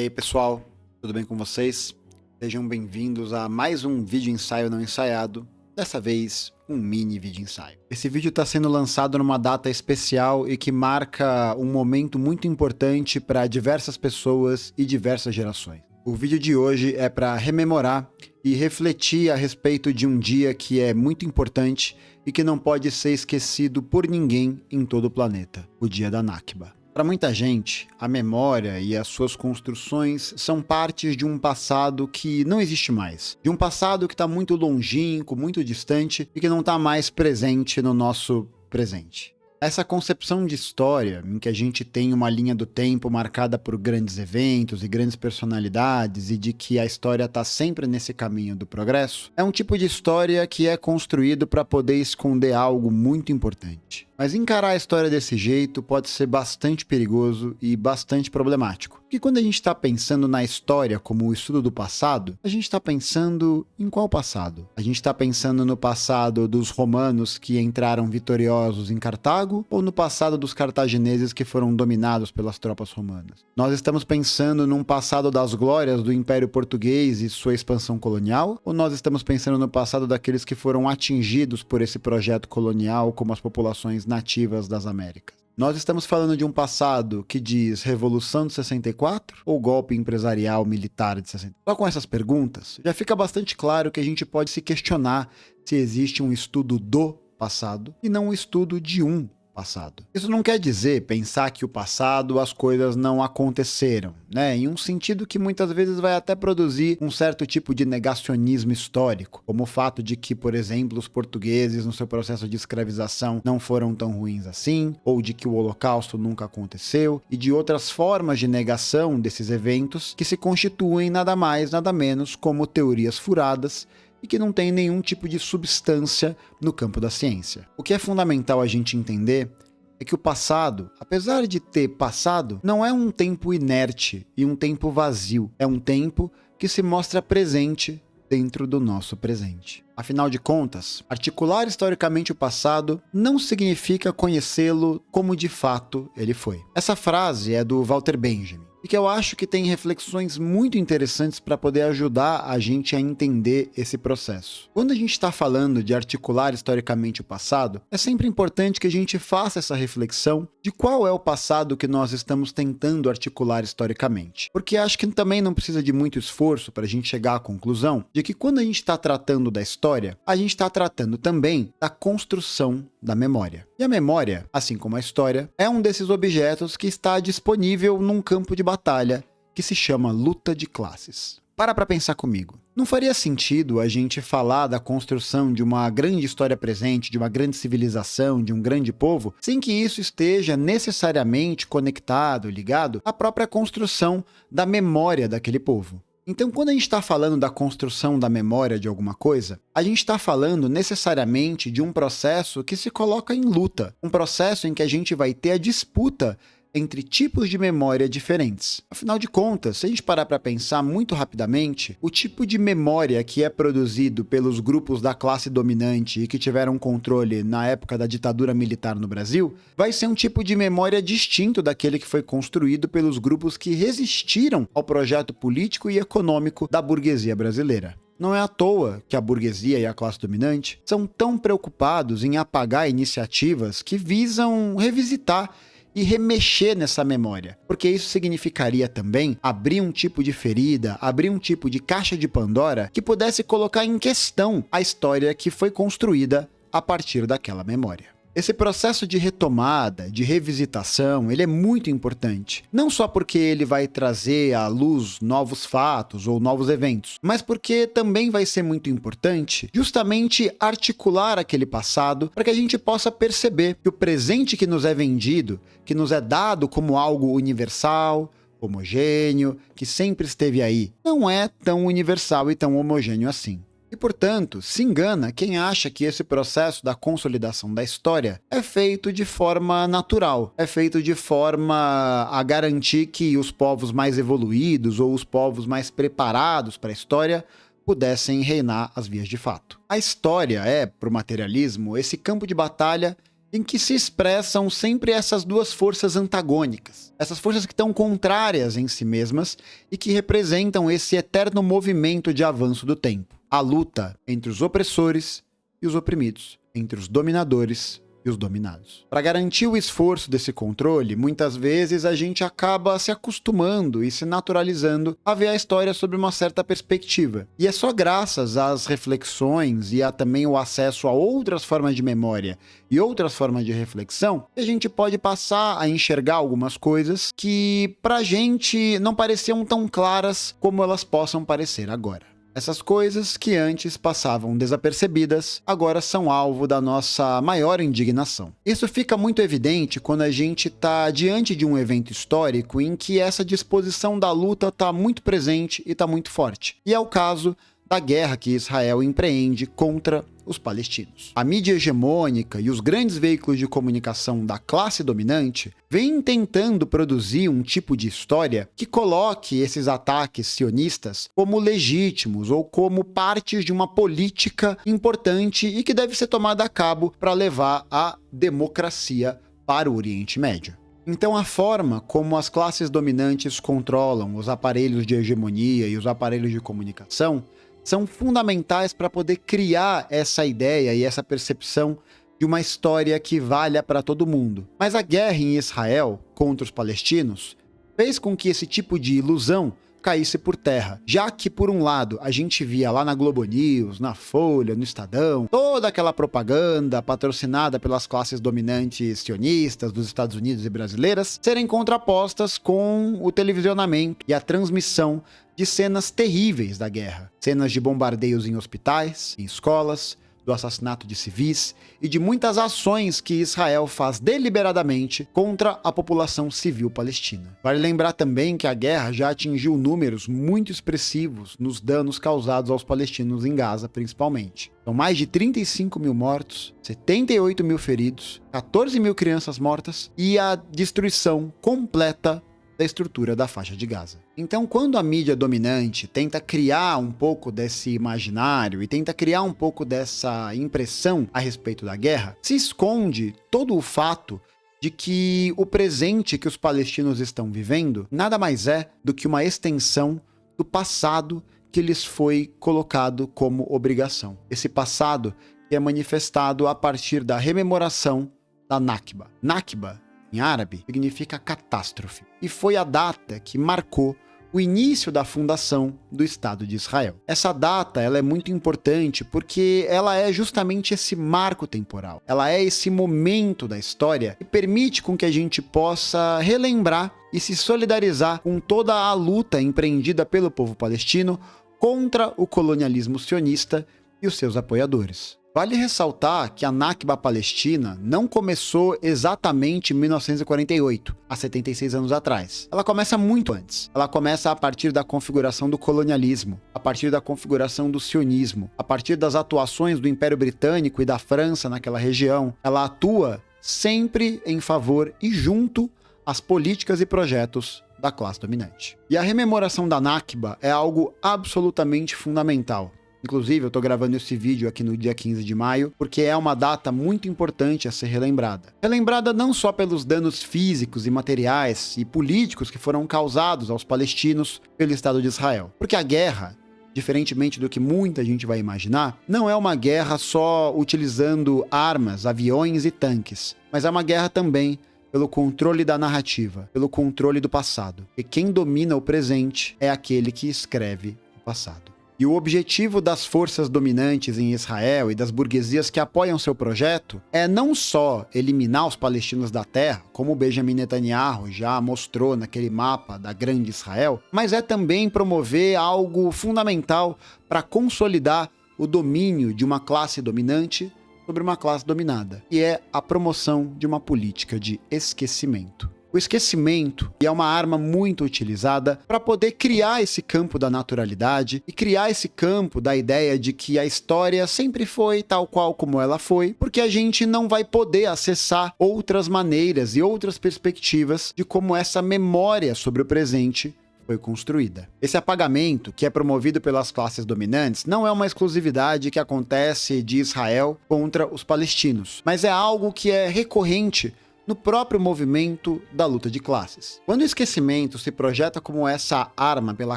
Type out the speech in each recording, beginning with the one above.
E aí pessoal, tudo bem com vocês? Sejam bem-vindos a mais um vídeo ensaio não ensaiado, dessa vez um mini vídeo ensaio. Esse vídeo está sendo lançado numa data especial e que marca um momento muito importante para diversas pessoas e diversas gerações. O vídeo de hoje é para rememorar e refletir a respeito de um dia que é muito importante e que não pode ser esquecido por ninguém em todo o planeta, o dia da Nakba. Para muita gente, a memória e as suas construções são partes de um passado que não existe mais. De um passado que está muito longínquo, muito distante e que não está mais presente no nosso presente. Essa concepção de história, em que a gente tem uma linha do tempo marcada por grandes eventos e grandes personalidades e de que a história está sempre nesse caminho do progresso, é um tipo de história que é construído para poder esconder algo muito importante. Mas encarar a história desse jeito pode ser bastante perigoso e bastante problemático. Porque quando a gente está pensando na história como o estudo do passado, a gente está pensando em qual passado? A gente está pensando no passado dos romanos que entraram vitoriosos em Cartago ou no passado dos cartagineses que foram dominados pelas tropas romanas? Nós estamos pensando num passado das glórias do Império Português e sua expansão colonial? Ou nós estamos pensando no passado daqueles que foram atingidos por esse projeto colonial como as populações nativas das Américas? Nós estamos falando de um passado que diz Revolução de 64 ou golpe empresarial militar de 64? Só com essas perguntas, já fica bastante claro que a gente pode se questionar se existe um estudo do passado e não um estudo de um passado. Isso não quer dizer pensar que o passado as coisas não aconteceram, né? Em um sentido que muitas vezes vai até produzir um certo tipo de negacionismo histórico, como o fato de que, por exemplo, os portugueses no seu processo de escravização não foram tão ruins assim, ou de que o Holocausto nunca aconteceu, e de outras formas de negação desses eventos que se constituem nada mais, nada menos como teorias furadas e que não tem nenhum tipo de substância no campo da ciência. O que é fundamental a gente entender é que o passado, apesar de ter passado, não é um tempo inerte e um tempo vazio. É um tempo que se mostra presente dentro do nosso presente. Afinal de contas, articular historicamente o passado não significa conhecê-lo como de fato ele foi. Essa frase é do Walter Benjamin, e que eu acho que tem reflexões muito interessantes para poder ajudar a gente a entender esse processo. Quando a gente está falando de articular historicamente o passado, é sempre importante que a gente faça essa reflexão de qual é o passado que nós estamos tentando articular historicamente. Porque acho que também não precisa de muito esforço para a gente chegar à conclusão de que quando a gente está tratando da história, a gente está tratando também da construção da memória. E a memória, assim como a história, é um desses objetos que está disponível num campo de batalha que se chama luta de classes. Para pensar comigo. Não faria sentido a gente falar da construção de uma grande história presente, de uma grande civilização, de um grande povo, sem que isso esteja necessariamente conectado, ligado à própria construção da memória daquele povo. Então, quando a gente está falando da construção da memória de alguma coisa, a gente está falando necessariamente de um processo que se coloca em luta, um processo em que a gente vai ter a disputa entre tipos de memória diferentes. Afinal de contas, se a gente parar para pensar muito rapidamente, o tipo de memória que é produzido pelos grupos da classe dominante e que tiveram controle na época da ditadura militar no Brasil, vai ser um tipo de memória distinto daquele que foi construído pelos grupos que resistiram ao projeto político e econômico da burguesia brasileira. Não é à toa que a burguesia e a classe dominante são tão preocupados em apagar iniciativas que visam revisitar e remexer nessa memória, porque isso significaria também abrir um tipo de ferida, abrir um tipo de caixa de Pandora que pudesse colocar em questão a história que foi construída a partir daquela memória. Esse processo de retomada, de revisitação, ele é muito importante. Não só porque ele vai trazer à luz novos fatos ou novos eventos, mas porque também vai ser muito importante justamente articular aquele passado para que a gente possa perceber que o presente que nos é vendido, que nos é dado como algo universal, homogêneo, que sempre esteve aí, não é tão universal e tão homogêneo assim. E, portanto, se engana quem acha que esse processo da consolidação da história é feito de forma natural, é feito de forma a garantir que os povos mais evoluídos ou os povos mais preparados para a história pudessem reinar às vias de fato. A história é, para o materialismo, esse campo de batalha em que se expressam sempre essas duas forças antagônicas, essas forças que estão contrárias em si mesmas e que representam esse eterno movimento de avanço do tempo. A luta entre os opressores e os oprimidos, entre os dominadores e os dominados. Para garantir o esforço desse controle, muitas vezes a gente acaba se acostumando e se naturalizando a ver a história sob uma certa perspectiva. E é só graças às reflexões e também o acesso a outras formas de memória e outras formas de reflexão que a gente pode passar a enxergar algumas coisas que pra gente não pareciam tão claras como elas possam parecer agora. Essas coisas que antes passavam desapercebidas, agora são alvo da nossa maior indignação. Isso fica muito evidente quando a gente está diante de um evento histórico em que essa disposição da luta está muito presente e está muito forte. E é o caso da guerra que Israel empreende contra os palestinos. A mídia hegemônica e os grandes veículos de comunicação da classe dominante vêm tentando produzir um tipo de história que coloque esses ataques sionistas como legítimos ou como partes de uma política importante e que deve ser tomada a cabo para levar a democracia para o Oriente Médio. Então a forma como as classes dominantes controlam os aparelhos de hegemonia e os aparelhos de comunicação são fundamentais para poder criar essa ideia e essa percepção de uma história que valha para todo mundo. Mas a guerra em Israel contra os palestinos fez com que esse tipo de ilusão caísse por terra, já que, por um lado, a gente via lá na Globo News, na Folha, no Estadão, toda aquela propaganda patrocinada pelas classes dominantes sionistas dos Estados Unidos e brasileiras serem contrapostas com o televisionamento e a transmissão de cenas terríveis da guerra. Cenas de bombardeios em hospitais, em escolas, do assassinato de civis e de muitas ações que Israel faz deliberadamente contra a população civil palestina. Vale lembrar também que a guerra já atingiu números muito expressivos nos danos causados aos palestinos em Gaza, principalmente. São mais de 35 mil mortos, 78 mil feridos, 14 mil crianças mortas e a destruição completa da estrutura da faixa de Gaza. Então, quando a mídia dominante tenta criar um pouco desse imaginário e tenta criar um pouco dessa impressão a respeito da guerra, se esconde todo o fato de que o presente que os palestinos estão vivendo nada mais é do que uma extensão do passado que lhes foi colocado como obrigação. Esse passado que é manifestado a partir da rememoração da Nakba. Nakba, em árabe, significa catástrofe, e foi a data que marcou o início da fundação do Estado de Israel. Essa data ela é muito importante porque ela é justamente esse marco temporal. Ela é esse momento da história que permite com que a gente possa relembrar e se solidarizar com toda a luta empreendida pelo povo palestino contra o colonialismo sionista e os seus apoiadores. Vale ressaltar que a Nakba palestina não começou exatamente em 1948, há 76 anos atrás. Ela começa muito antes. Ela começa a partir da configuração do colonialismo, a partir da configuração do sionismo, a partir das atuações do Império Britânico e da França naquela região. Ela atua sempre em favor e junto às políticas e projetos da classe dominante. E a rememoração da Nakba é algo absolutamente fundamental. Inclusive, eu estou gravando esse vídeo aqui no dia 15 de maio, porque é uma data muito importante a ser relembrada. Relembrada não só pelos danos físicos e materiais e políticos que foram causados aos palestinos pelo Estado de Israel. Porque a guerra, diferentemente do que muita gente vai imaginar, não é uma guerra só utilizando armas, aviões e tanques, mas é uma guerra também pelo controle da narrativa, pelo controle do passado. E quem domina o presente é aquele que escreve o passado. E o objetivo das forças dominantes em Israel e das burguesias que apoiam seu projeto é não só eliminar os palestinos da terra, como Benjamin Netanyahu já mostrou naquele mapa da Grande Israel, mas é também promover algo fundamental para consolidar o domínio de uma classe dominante sobre uma classe dominada, e é a promoção de uma política de esquecimento. O esquecimento é uma arma muito utilizada para poder criar esse campo da naturalidade e criar esse campo da ideia de que a história sempre foi tal qual como ela foi, porque a gente não vai poder acessar outras maneiras e outras perspectivas de como essa memória sobre o presente foi construída. Esse apagamento, que é promovido pelas classes dominantes, não é uma exclusividade que acontece de Israel contra os palestinos, mas é algo que é recorrente no próprio movimento da luta de classes. Quando o esquecimento se projeta como essa arma pela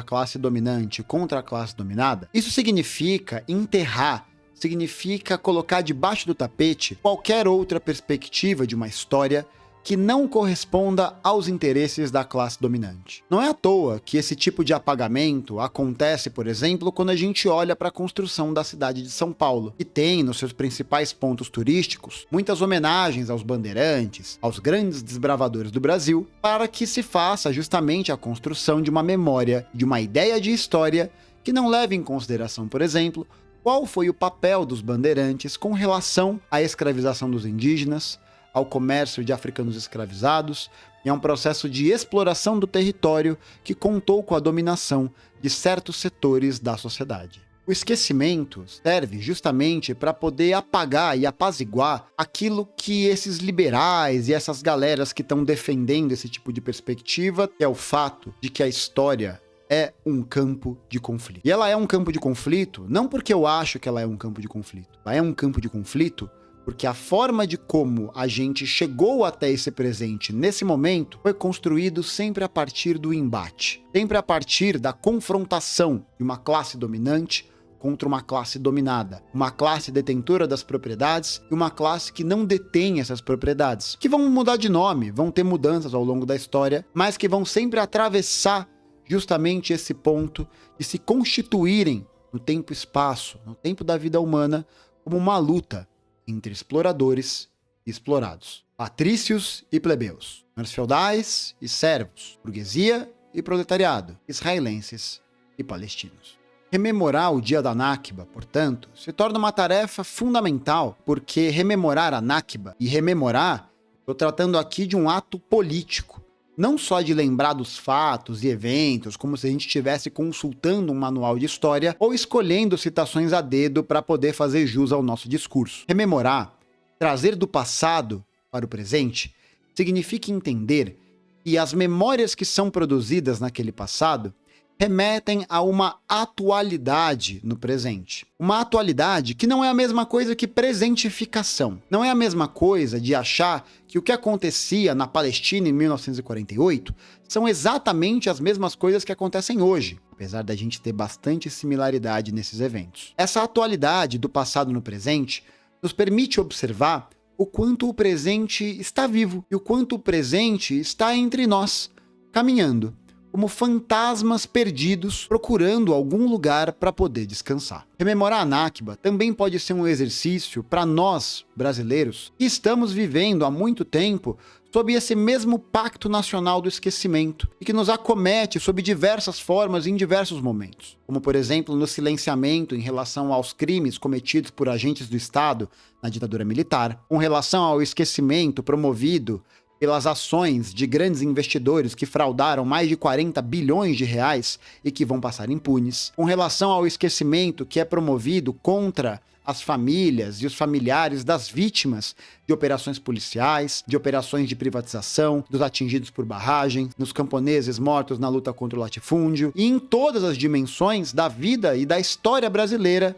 classe dominante contra a classe dominada, isso significa enterrar, significa colocar debaixo do tapete qualquer outra perspectiva de uma história que não corresponda aos interesses da classe dominante. Não é à toa que esse tipo de apagamento acontece, por exemplo, quando a gente olha para a construção da cidade de São Paulo, que tem nos seus principais pontos turísticos muitas homenagens aos bandeirantes, aos grandes desbravadores do Brasil, para que se faça justamente a construção de uma memória, de uma ideia de história que não leve em consideração, por exemplo, qual foi o papel dos bandeirantes com relação à escravização dos indígenas, ao comércio de africanos escravizados e a um processo de exploração do território que contou com a dominação de certos setores da sociedade. O esquecimento serve justamente para poder apagar e apaziguar aquilo que esses liberais e essas galeras que estão defendendo esse tipo de perspectiva, que é o fato de que a história é um campo de conflito. E ela é um campo de conflito não porque eu acho que ela é um campo de conflito. Ela é um campo de conflito porque a forma de como a gente chegou até esse presente nesse momento foi construído sempre a partir do embate, sempre a partir da confrontação de uma classe dominante contra uma classe dominada, uma classe detentora das propriedades e uma classe que não detém essas propriedades, que vão mudar de nome, vão ter mudanças ao longo da história, mas que vão sempre atravessar justamente esse ponto de se constituírem no tempo e espaço, no tempo da vida humana, como uma luta entre exploradores e explorados, patrícios e plebeus, senhores feudais e servos, burguesia e proletariado, israelenses e palestinos. Rememorar o dia da Nakba, portanto, se torna uma tarefa fundamental, porque rememorar a Nakba e rememorar, estou tratando aqui de um ato político, não só de lembrar dos fatos e eventos, como se a gente estivesse consultando um manual de história ou escolhendo citações a dedo para poder fazer jus ao nosso discurso. Rememorar, trazer do passado para o presente, significa entender que as memórias que são produzidas naquele passado remetem a uma atualidade no presente. Uma atualidade que não é a mesma coisa que presentificação. Não é a mesma coisa de achar que o que acontecia na Palestina em 1948 são exatamente as mesmas coisas que acontecem hoje, apesar da gente ter bastante similaridade nesses eventos. Essa atualidade do passado no presente nos permite observar o quanto o presente está vivo e o quanto o presente está entre nós, caminhando como fantasmas perdidos procurando algum lugar para poder descansar. Rememorar a Nakba também pode ser um exercício para nós, brasileiros, que estamos vivendo há muito tempo sob esse mesmo pacto nacional do esquecimento e que nos acomete sob diversas formas e em diversos momentos, como por exemplo no silenciamento em relação aos crimes cometidos por agentes do Estado na ditadura militar, com relação ao esquecimento promovido pelas ações de grandes investidores que fraudaram mais de 40 bilhões de reais e que vão passar impunes, com relação ao esquecimento que é promovido contra as famílias e os familiares das vítimas de operações policiais, de operações de privatização, dos atingidos por barragem, dos camponeses mortos na luta contra o latifúndio, e em todas as dimensões da vida e da história brasileira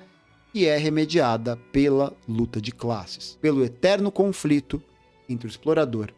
que é remediada pela luta de classes, pelo eterno conflito entre o explorador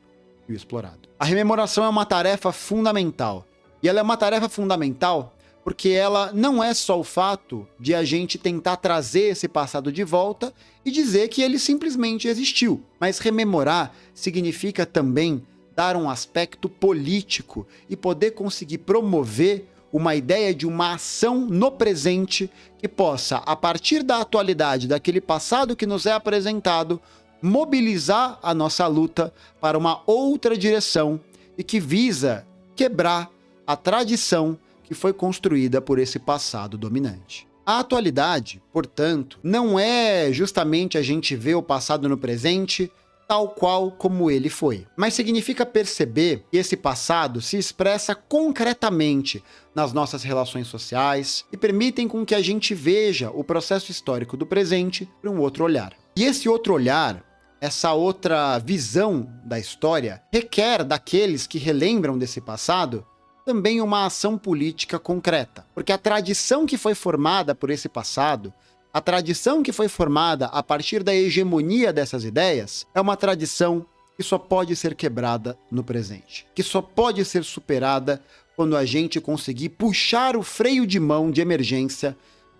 e o explorado. A rememoração é uma tarefa fundamental. E ela é uma tarefa fundamental porque ela não é só o fato de a gente tentar trazer esse passado de volta e dizer que ele simplesmente existiu. Mas rememorar significa também dar um aspecto político e poder conseguir promover uma ideia de uma ação no presente que possa, a partir da atualidade daquele passado que nos é apresentado, mobilizar a nossa luta para uma outra direção e que visa quebrar a tradição que foi construída por esse passado dominante. A atualidade, portanto, não é justamente a gente ver o passado no presente tal qual como ele foi, mas significa perceber que esse passado se expressa concretamente nas nossas relações sociais e permitem com que a gente veja o processo histórico do presente por um outro olhar. E esse outro olhar, essa outra visão da história, requer daqueles que relembram desse passado também uma ação política concreta. Porque a tradição que foi formada por esse passado, a tradição que foi formada a partir da hegemonia dessas ideias, é uma tradição que só pode ser quebrada no presente, que só pode ser superada quando a gente conseguir puxar o freio de mão de emergência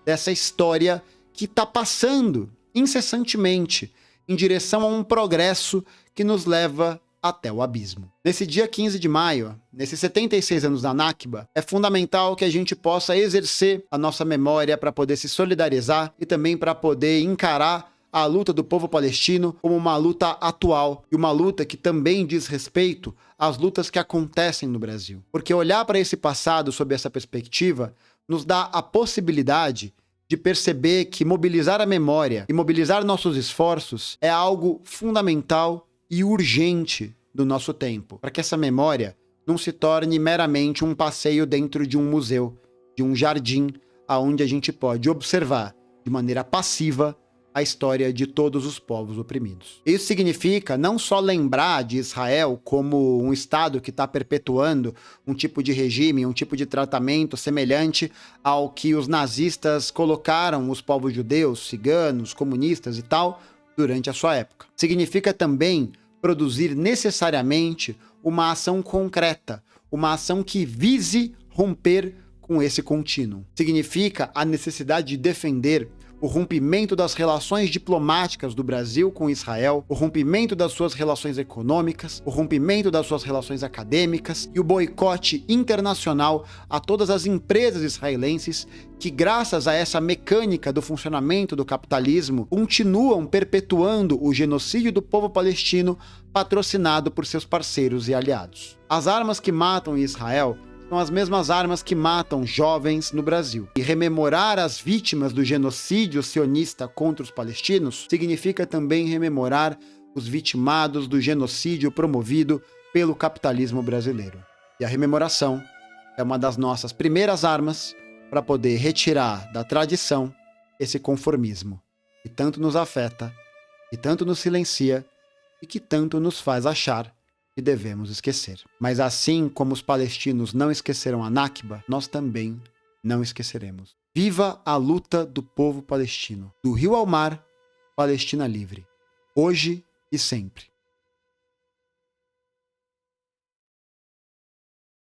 dessa história que está passando incessantemente em direção a um progresso que nos leva até o abismo. Nesse dia 15 de maio, nesses 76 anos da Nakba, é fundamental que a gente possa exercer a nossa memória para poder se solidarizar e também para poder encarar a luta do povo palestino como uma luta atual e uma luta que também diz respeito às lutas que acontecem no Brasil. Porque olhar para esse passado sob essa perspectiva nos dá a possibilidade de perceber que mobilizar a memória e mobilizar nossos esforços é algo fundamental e urgente do nosso tempo, para que essa memória não se torne meramente um passeio dentro de um museu, de um jardim, aonde a gente pode observar de maneira passiva a história de todos os povos oprimidos. Isso significa não só lembrar de Israel como um Estado que está perpetuando um tipo de regime, um tipo de tratamento semelhante ao que os nazistas colocaram os povos judeus, ciganos, comunistas e tal, durante a sua época. Significa também produzir necessariamente uma ação concreta, uma ação que vise romper com esse contínuo. Significa a necessidade de defender o rompimento das relações diplomáticas do Brasil com Israel, o rompimento das suas relações econômicas, o rompimento das suas relações acadêmicas e o boicote internacional a todas as empresas israelenses que, graças a essa mecânica do funcionamento do capitalismo, continuam perpetuando o genocídio do povo palestino patrocinado por seus parceiros e aliados. As armas que matam em Israel são as mesmas armas que matam jovens no Brasil. E rememorar as vítimas do genocídio sionista contra os palestinos significa também rememorar os vitimados do genocídio promovido pelo capitalismo brasileiro. E a rememoração é uma das nossas primeiras armas para poder retirar da tradição esse conformismo que tanto nos afeta, que tanto nos silencia e que tanto nos faz achar que devemos esquecer. Mas assim como os palestinos não esqueceram a Nakba, nós também não esqueceremos. Viva a luta do povo palestino. Do rio ao mar, Palestina livre. Hoje e sempre.